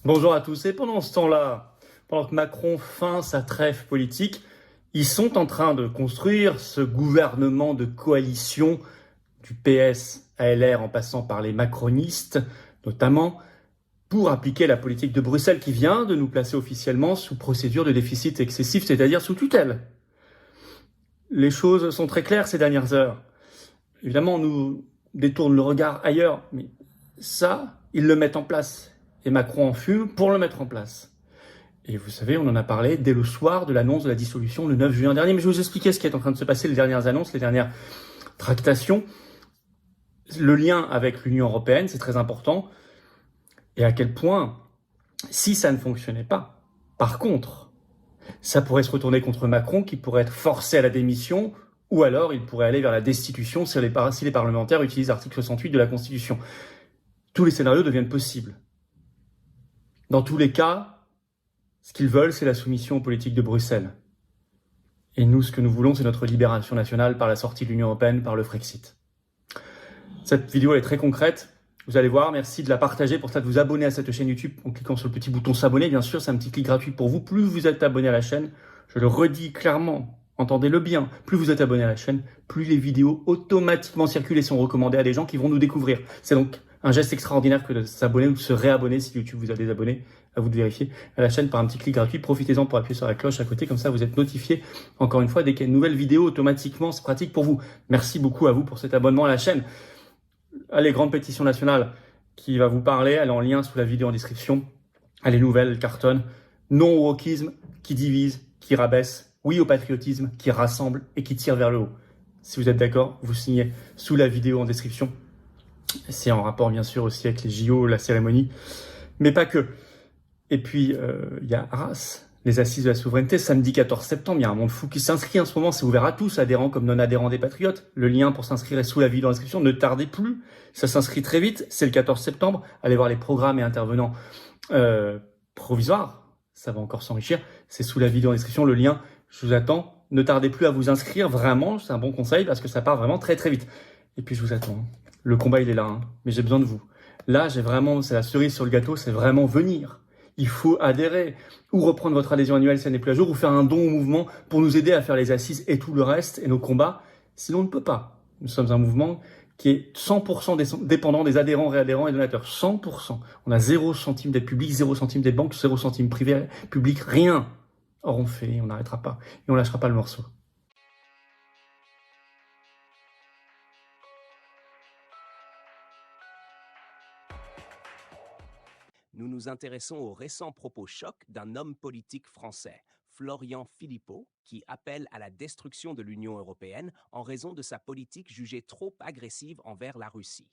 Bonjour à tous. Et pendant ce temps-là, pendant que Macron feint sa trêve politique, ils sont en train de construire ce gouvernement de coalition du PS à LR en passant par les macronistes, notamment pour appliquer la politique de Bruxelles qui vient de nous placer officiellement sous procédure de déficit excessif, c'est-à-dire sous tutelle. Les choses sont très claires ces dernières heures. Évidemment, on nous détourne le regard ailleurs, mais ça, ils le mettent en place. Et Macron en fume pour le mettre en place. Et vous savez, on en a parlé dès le soir de l'annonce de la dissolution le 9 juin dernier. Mais je vais vous expliquer ce qui est en train de se passer, les dernières annonces, les dernières tractations. Le lien avec l'Union européenne, c'est très important. Et à quel point, si ça ne fonctionnait pas, par contre, ça pourrait se retourner contre Macron qui pourrait être forcé à la démission ou alors il pourrait aller vers la destitution si les parlementaires utilisent l'article 68 de la Constitution. Tous les scénarios deviennent possibles. Dans tous les cas, ce qu'ils veulent, c'est la soumission aux politiques de Bruxelles. Et nous, ce que nous voulons, c'est notre libération nationale par la sortie de l'Union européenne, par le Frexit. Cette vidéo est très concrète. Vous allez voir, merci de la partager, pour ça de vous abonner à cette chaîne YouTube en cliquant sur le petit bouton s'abonner. Bien sûr, c'est un petit clic gratuit pour vous. Plus vous êtes abonné à la chaîne, je le redis clairement, entendez-le bien, plus vous êtes abonné à la chaîne, plus les vidéos automatiquement circulent et sont recommandées à des gens qui vont nous découvrir. C'est donc un geste extraordinaire que de s'abonner ou de se réabonner si YouTube vous a désabonné. À vous de vérifier à la chaîne par un petit clic gratuit. Profitez-en pour appuyer sur la cloche à côté, comme ça vous êtes notifié encore une fois dès qu'il y a une nouvelle vidéo automatiquement. C'est pratique pour vous. Merci beaucoup à vous pour cet abonnement à la chaîne. Allez, grande pétition nationale qui va vous parler, elle est en lien sous la vidéo en description. Elle est nouvelle, elle cartonne. Non au wokisme qui divise, qui rabaisse. Oui au patriotisme qui rassemble et qui tire vers le haut. Si vous êtes d'accord, vous signez sous la vidéo en description. C'est en rapport bien sûr aussi avec les JO, la cérémonie, mais pas que. Et puis, il y a Arras, les assises de la souveraineté, samedi 14 septembre. Il y a un monde fou qui s'inscrit en ce moment. C'est ouvert à tous, adhérents comme non-adhérents des Patriotes. Le lien pour s'inscrire est sous la vidéo d'inscription. Ne tardez plus. Ça s'inscrit très vite. C'est le 14 septembre. Allez voir les programmes et intervenants provisoires. Ça va encore s'enrichir. C'est sous la vidéo d'inscription. Le lien, je vous attends. Ne tardez plus à vous inscrire. Vraiment, c'est un bon conseil parce que ça part vraiment très très vite. Et puis, je vous attends. Le combat, il est là. Mais j'ai besoin de vous. Là, c'est la cerise sur le gâteau. C'est vraiment venir. Il faut adhérer ou reprendre votre adhésion annuelle si elle n'est plus à jour ou faire un don au mouvement pour nous aider à faire les assises et tout le reste et nos combats. Sinon, on ne peut pas. Nous sommes un mouvement qui est 100% dépendant des adhérents, réadhérents et donateurs. 100%. On a 0 centime d'aide publique, 0 centime d'aide banque, 0 centime privé, public, rien. Or, on fait, on n'arrêtera pas. Et on lâchera pas le morceau. Nous nous intéressons aux récents propos chocs d'un homme politique français, Florian Philippot, qui appelle à la destruction de l'Union européenne en raison de sa politique jugée trop agressive envers la Russie.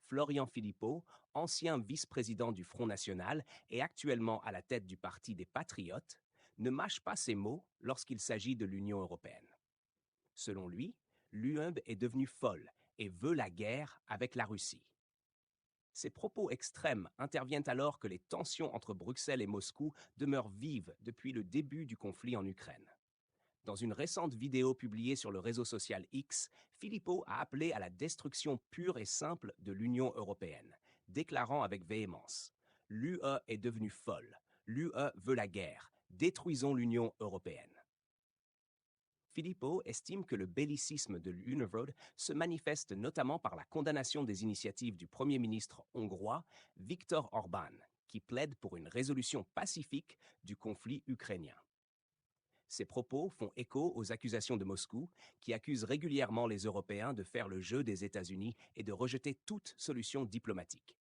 Florian Philippot, ancien vice-président du Front National et actuellement à la tête du Parti des Patriotes, ne mâche pas ses mots lorsqu'il s'agit de l'Union européenne. Selon lui, l'UE est devenue folle et veut la guerre avec la Russie. Ces propos extrêmes interviennent alors que les tensions entre Bruxelles et Moscou demeurent vives depuis le début du conflit en Ukraine. Dans une récente vidéo publiée sur le réseau social X, Philippot a appelé à la destruction pure et simple de l'Union européenne, déclarant avec véhémence « L'UE est devenue folle, l'UE veut la guerre, détruisons l'Union européenne ». Philippot estime que le bellicisme de l'Univrod se manifeste notamment par la condamnation des initiatives du Premier ministre hongrois Viktor Orbán, qui plaide pour une résolution pacifique du conflit ukrainien. Ces propos font écho aux accusations de Moscou, qui accuse régulièrement les Européens de faire le jeu des États-Unis et de rejeter toute solution diplomatique.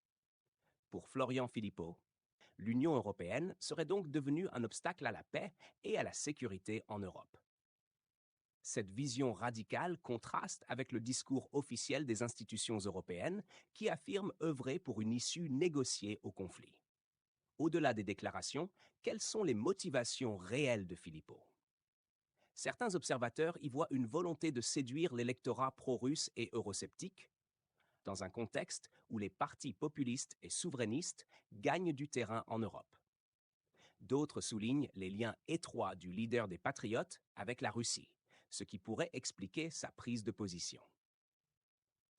Pour Florian Philippot, l'Union européenne serait donc devenue un obstacle à la paix et à la sécurité en Europe. Cette vision radicale contraste avec le discours officiel des institutions européennes qui affirment œuvrer pour une issue négociée au conflit. Au-delà des déclarations, quelles sont les motivations réelles de Philippot ? Certains observateurs y voient une volonté de séduire l'électorat pro-russe et eurosceptique, dans un contexte où les partis populistes et souverainistes gagnent du terrain en Europe. D'autres soulignent les liens étroits du leader des Patriotes avec la Russie, ce qui pourrait expliquer sa prise de position.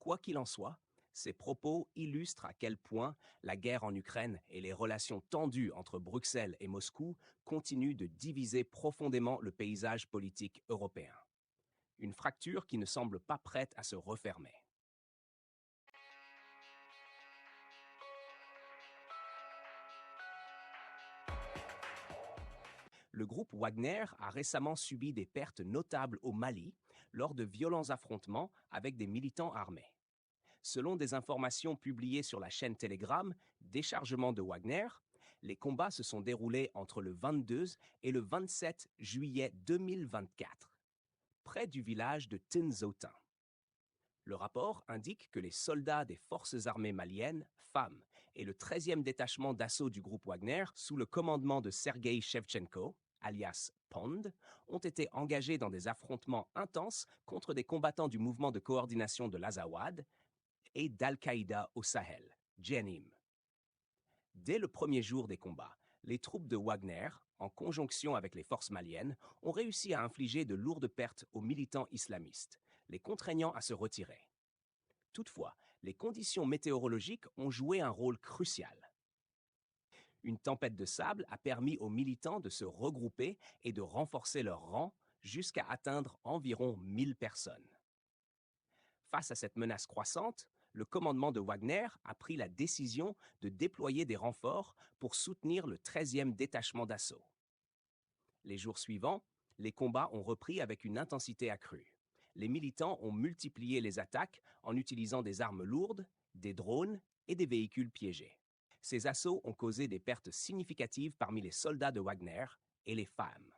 Quoi qu'il en soit, Ces propos illustrent à quel point la guerre en Ukraine et les relations tendues entre Bruxelles et Moscou continuent de diviser profondément le paysage politique européen. Une fracture qui ne semble pas prête à se refermer. Le groupe Wagner a récemment subi des pertes notables au Mali lors de violents affrontements avec des militants armés. Selon des informations publiées sur la chaîne Telegram Déchargement de Wagner, les combats se sont déroulés entre le 22 et le 27 juillet 2024, près du village de Tinzotin. Le rapport indique que les soldats des forces armées maliennes, FAM, et le 13e détachement d'assaut du groupe Wagner, sous le commandement de Sergei Shevchenko, alias Pond, ont été engagés dans des affrontements intenses contre des combattants du mouvement de coordination de l'Azawad et d'Al-Qaïda au Sahel, Jenim. Dès le premier jour des combats, les troupes de Wagner, en conjonction avec les forces maliennes, ont réussi à infliger de lourdes pertes aux militants islamistes, les contraignant à se retirer. Toutefois, les conditions météorologiques ont joué un rôle crucial. Une tempête de sable a permis aux militants de se regrouper et de renforcer leurs rangs jusqu'à atteindre environ 1000 personnes. Face à cette menace croissante, le commandement de Wagner a pris la décision de déployer des renforts pour soutenir le 13e détachement d'assaut. Les jours suivants, les combats ont repris avec une intensité accrue. Les militants ont multiplié les attaques en utilisant des armes lourdes, des drones et des véhicules piégés. Ces assauts ont causé des pertes significatives parmi les soldats de Wagner et les femmes.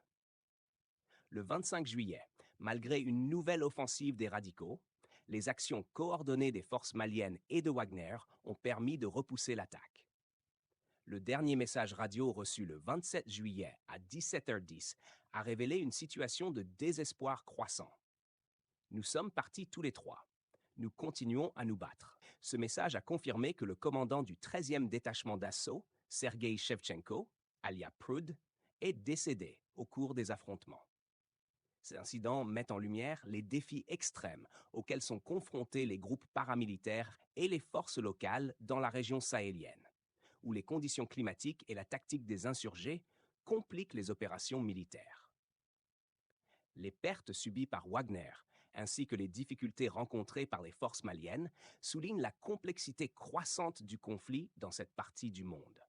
Le 25 juillet, malgré une nouvelle offensive des radicaux, les actions coordonnées des forces maliennes et de Wagner ont permis de repousser l'attaque. Le dernier message radio reçu le 27 juillet à 17h10 a révélé une situation de désespoir croissant. Nous sommes partis tous les trois. Nous continuons à nous battre. Ce message a confirmé que le commandant du 13e détachement d'assaut, Sergei Shevchenko, alias Prud, est décédé au cours des affrontements. Ces incidents mettent en lumière les défis extrêmes auxquels sont confrontés les groupes paramilitaires et les forces locales dans la région sahélienne, où les conditions climatiques et la tactique des insurgés compliquent les opérations militaires. Les pertes subies par Wagner, ainsi que les difficultés rencontrées par les forces maliennes, soulignent la complexité croissante du conflit dans cette partie du monde.